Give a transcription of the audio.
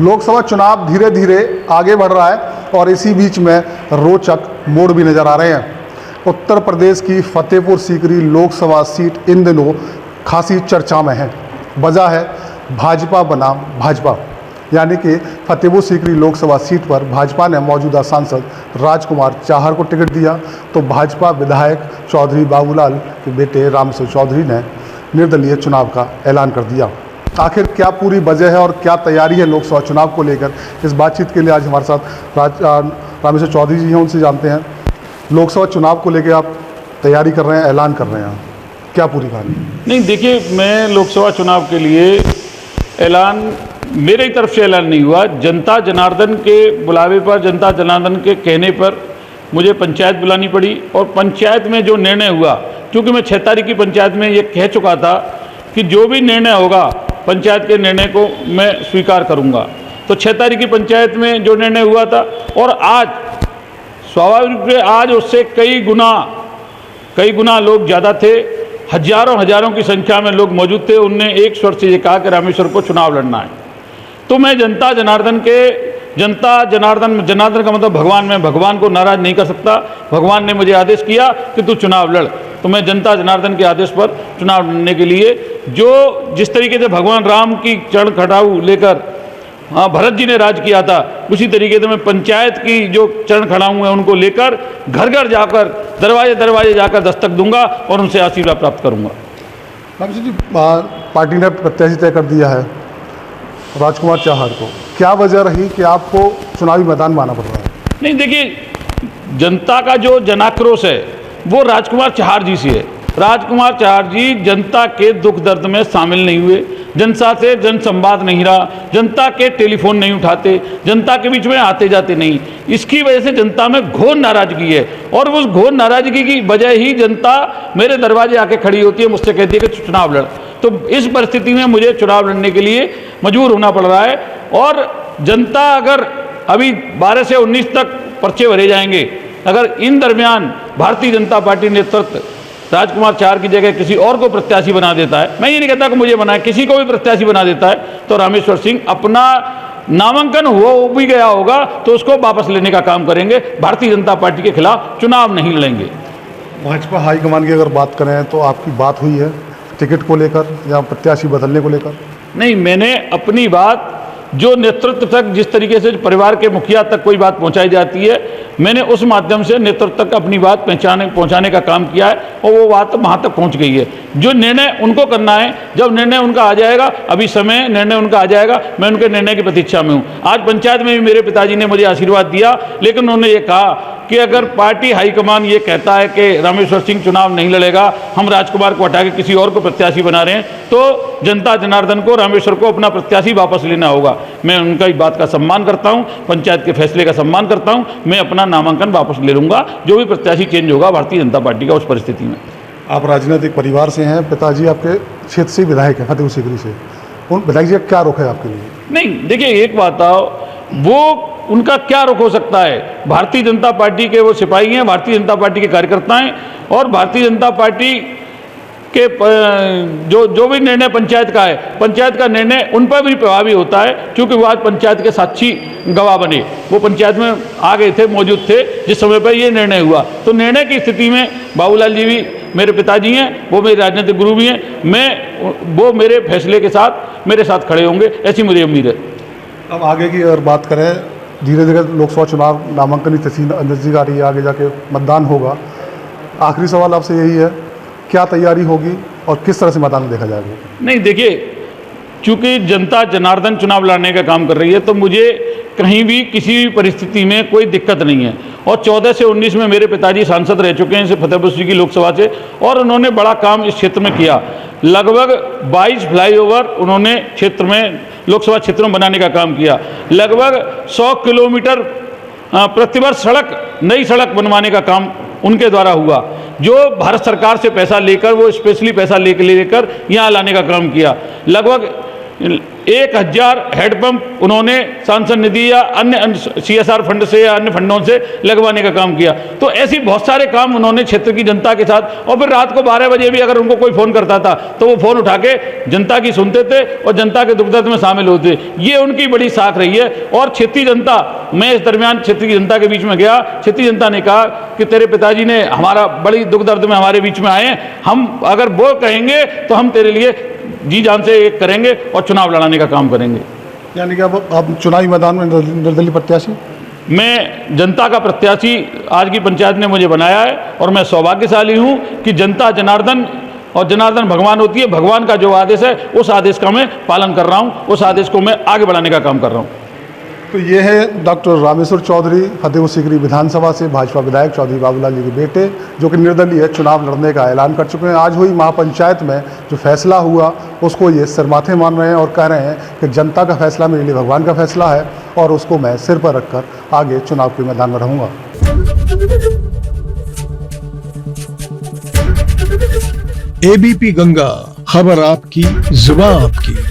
लोकसभा चुनाव धीरे धीरे आगे बढ़ रहा है और इसी बीच में रोचक मोड़ भी नज़र आ रहे हैं। उत्तर प्रदेश की फतेहपुर सीकरी लोकसभा सीट इन दिनों खासी चर्चा में है। वजह है भाजपा बनाम भाजपा, यानी कि फतेहपुर सीकरी लोकसभा सीट पर भाजपा ने मौजूदा सांसद राजकुमार चाहर को टिकट दिया, तो भाजपा विधायक चौधरी बाबूलाल के बेटे रामेश्वर चौधरी ने निर्दलीय चुनाव का ऐलान कर दिया। आखिर क्या पूरी वजह है और क्या तैयारी है लोकसभा चुनाव को लेकर, इस बातचीत के लिए आज हमारे साथ रामेश्वर चौधरी जी हैं, उनसे जानते हैं। लोकसभा चुनाव को लेकर आप तैयारी कर रहे हैं, ऐलान कर रहे हैं, क्या पूरी कहानी? नहीं, देखिए, मैं लोकसभा चुनाव के लिए ऐलान मेरी तरफ से ऐलान नहीं हुआ। जनता जनार्दन के बुलावे पर, जनता जनार्दन के कहने पर मुझे पंचायत बुलानी पड़ी और पंचायत में जो निर्णय हुआ, क्योंकि मैं 6 तारीख की पंचायत में ये कह चुका था कि जो भी निर्णय होगा पंचायत के निर्णय को मैं स्वीकार करूंगा, तो 6 तारीख की पंचायत में जो निर्णय हुआ था, और आज स्वाभाविक रूप से आज उससे कई गुना लोग ज़्यादा थे। हजारों की संख्या में लोग मौजूद थे। उनने एक स्वर से ये कहा कि रामेश्वर को चुनाव लड़ना है। तो मैं जनता जनार्दन का मतलब भगवान, मैं भगवान को नाराज़ नहीं कर सकता। भगवान ने मुझे आदेश किया कि तू चुनाव लड़, तो मैं जनता जनार्दन के आदेश पर चुनाव लड़ने के लिए, जो जिस तरीके से भगवान राम की चरण खड़ाऊ लेकर भरत जी ने राज किया था, उसी तरीके से मैं पंचायत की जो चरण खड़ाऊ हैं उनको लेकर घर घर जाकर, दरवाजे जाकर दस्तक दूंगा और उनसे आशीर्वाद प्राप्त करूंगा। रामेश्वर जी, पार्टी ने प्रत्याशी तय कर दिया है राजकुमार चाहर को, क्या वजह रही कि आपको चुनावी मैदान में आना पड़ रहा है? नहीं, देखिए, जनता का जो जनाक्रोश है वो राजकुमार चाहर जी से है। राजकुमार चाहर जी जनता के दुख दर्द में शामिल नहीं हुए, जनता से जनसंवाद नहीं रहा, जनता के टेलीफोन नहीं उठाते, जनता के बीच में आते जाते नहीं। इसकी वजह से जनता में घोर नाराजगी है और उस घोर नाराजगी की वजह ही जनता मेरे दरवाजे आके खड़ी होती है, मुझसे कहती है कि चुनाव लड़। तो इस परिस्थिति में मुझे चुनाव लड़ने के लिए मजबूर होना पड़ रहा है। और जनता, अगर अभी 12 से 19 तक पर्चे भरे जाएंगे, अगर इन दरमियान भारतीय जनता पार्टी नेतृत्व राजकुमार चाहर की जगह किसी और को प्रत्याशी बना देता है, मैं ये नहीं कहता कि मुझे बनाए, किसी को भी प्रत्याशी बना देता है, तो रामेश्वर सिंह अपना नामांकन हो भी गया होगा तो उसको वापस लेने का काम करेंगे। भारतीय जनता पार्टी के खिलाफ चुनाव नहीं लड़ेंगे। भाजपा हाईकमान की अगर बात करें तो आपकी बात हुई है टिकट को लेकर या प्रत्याशी बदलने को लेकर? नहीं, मैंने अपनी बात, जो नेतृत्व तक, जिस तरीके से परिवार के मुखिया तक कोई बात पहुंचाई जाती है, मैंने उस माध्यम से नेतृत्व तक अपनी बात पहुंचाने का काम किया है और वो बात वहां तक पहुंच गई है। जो निर्णय उनको करना है, जब निर्णय उनका आ जाएगा, अभी समय निर्णय उनका आ जाएगा, मैं उनके निर्णय की प्रतीक्षा में हूँ। आज पंचायत में भी मेरे पिताजी ने मुझे आशीर्वाद दिया, लेकिन उन्होंने ये कहा कि अगर पार्टी हाईकमान ये कहता है कि रामेश्वर सिंह चुनाव नहीं लड़ेगा, हम राजकुमार को हटा के किसी और को प्रत्याशी बना रहे हैं, तो जनता जनार्दन को, रामेश्वर को अपना प्रत्याशी वापस लेना होगा। मैं उनका इस बात का सम्मान करता हूं, पंचायत के फैसले का सम्मान करता हूं। मैं अपना नामांकन वापस ले लूंगा, जो भी प्रत्याशी चेंज होगा भारतीय जनता पार्टी का उस परिस्थिति में। आप राजनीतिक परिवार से हैं, पिताजी आपके क्षेत्र से विधायक हैं, फतेहपुर सीकरी से, उन विधायक जी का क्या रुख है आपके लिए? नहीं, देखिए, एक बात आओ, वो उनका क्या रुख हो सकता है? भारतीय जनता पार्टी के वो सिपाही हैं, भारतीय जनता पार्टी के कार्यकर्ता हैं, और भारतीय जनता पार्टी के जो भी निर्णय पंचायत का है, पंचायत का निर्णय उन पर भी प्रभावी होता है, क्योंकि वो आज पंचायत के साक्षी गवाह बने। वो पंचायत में आ गए थे, मौजूद थे जिस समय पर ये निर्णय हुआ। तो निर्णय की स्थिति में बाबूलाल जी भी मेरे पिताजी हैं, वो मेरे राजनीतिक गुरु भी हैं, वो मेरे फैसले के साथ मेरे साथ खड़े होंगे, ऐसी मुझे उम्मीद है। अब आगे की अगर बात करें, धीरे धीरे लोकसभा चुनाव नामांकन की तिथि नजदीक आ रही है, आगे जाके मतदान होगा। आखिरी सवाल आपसे यही है, क्या तैयारी होगी और किस तरह से मैदान में देखा जाएगा? नहीं, देखिए, चूंकि जनता जनार्दन चुनाव लड़ने का काम कर रही है, तो मुझे कहीं भी किसी भी परिस्थिति में कोई दिक्कत नहीं है। और 14 से 19 में मेरे पिताजी सांसद रह चुके हैं इस फतेहपुर सीकरी लोकसभा से, और उन्होंने बड़ा काम इस क्षेत्र में किया। लगभग 22 फ्लाईओवर उन्होंने क्षेत्र में, लोकसभा क्षेत्र में बनाने का काम किया। लगभग 100 किलोमीटर प्रतिवर्ष नई सड़क बनवाने का काम उनके द्वारा हुआ, जो भारत सरकार से पैसा लेकर, वो स्पेशली पैसा लेकर यहाँ लाने का काम किया। लगभग 1000 हेडपंप उन्होंने सांसद निधि या अन्य CSR फंड से या अन्य फंडों से लगवाने का काम किया। तो ऐसी बहुत सारे काम उन्होंने क्षेत्र की जनता के साथ, और फिर रात को 12 बजे भी अगर उनको कोई फ़ोन करता था तो वो फ़ोन उठा के जनता की सुनते थे और जनता के दुख दर्द में शामिल होते। ये उनकी बड़ी साख रही है। और क्षेत्रीय जनता, मैं इस दरमियान क्षेत्रीय जनता के बीच में गया, क्षेत्रीय जनता ने कहा कि तेरे पिताजी ने हमारा बड़ी दुख दर्द में हमारे बीच में आए हैं, हम अगर वो कहेंगे तो हम तेरे लिए जी जान से एक करेंगे और चुनाव लड़ाने का काम करेंगे। यानी कि अब चुनावी मैदान में निर्दलीय प्रत्याशी? मैं जनता का प्रत्याशी आज की पंचायत ने मुझे बनाया है और मैं सौभाग्यशाली हूँ कि जनता जनार्दन, और जनार्दन भगवान होती है, भगवान का जो आदेश है उस आदेश का मैं पालन कर रहा हूँ, उस आदेश को मैं आगे बढ़ाने का काम कर रहा हूँ। तो ये है डॉक्टर रामेश्वर चौधरी, फतेहपुर सीकरी विधानसभा से भाजपा विधायक चौधरी बाबूलाल जी के बेटे, जो कि निर्दलीय चुनाव लड़ने का ऐलान कर चुके हैं। आज हुई महापंचायत में जो फैसला हुआ उसको ये सिरमाथे मान रहे हैं और कह रहे हैं कि जनता का फैसला मेरे लिए भगवान का फैसला है और उसको मैं सिर पर रखकर आगे चुनाव के मैदान में रहूँगा। ABP गंगा, खबर आपकी, जुबान आपकी।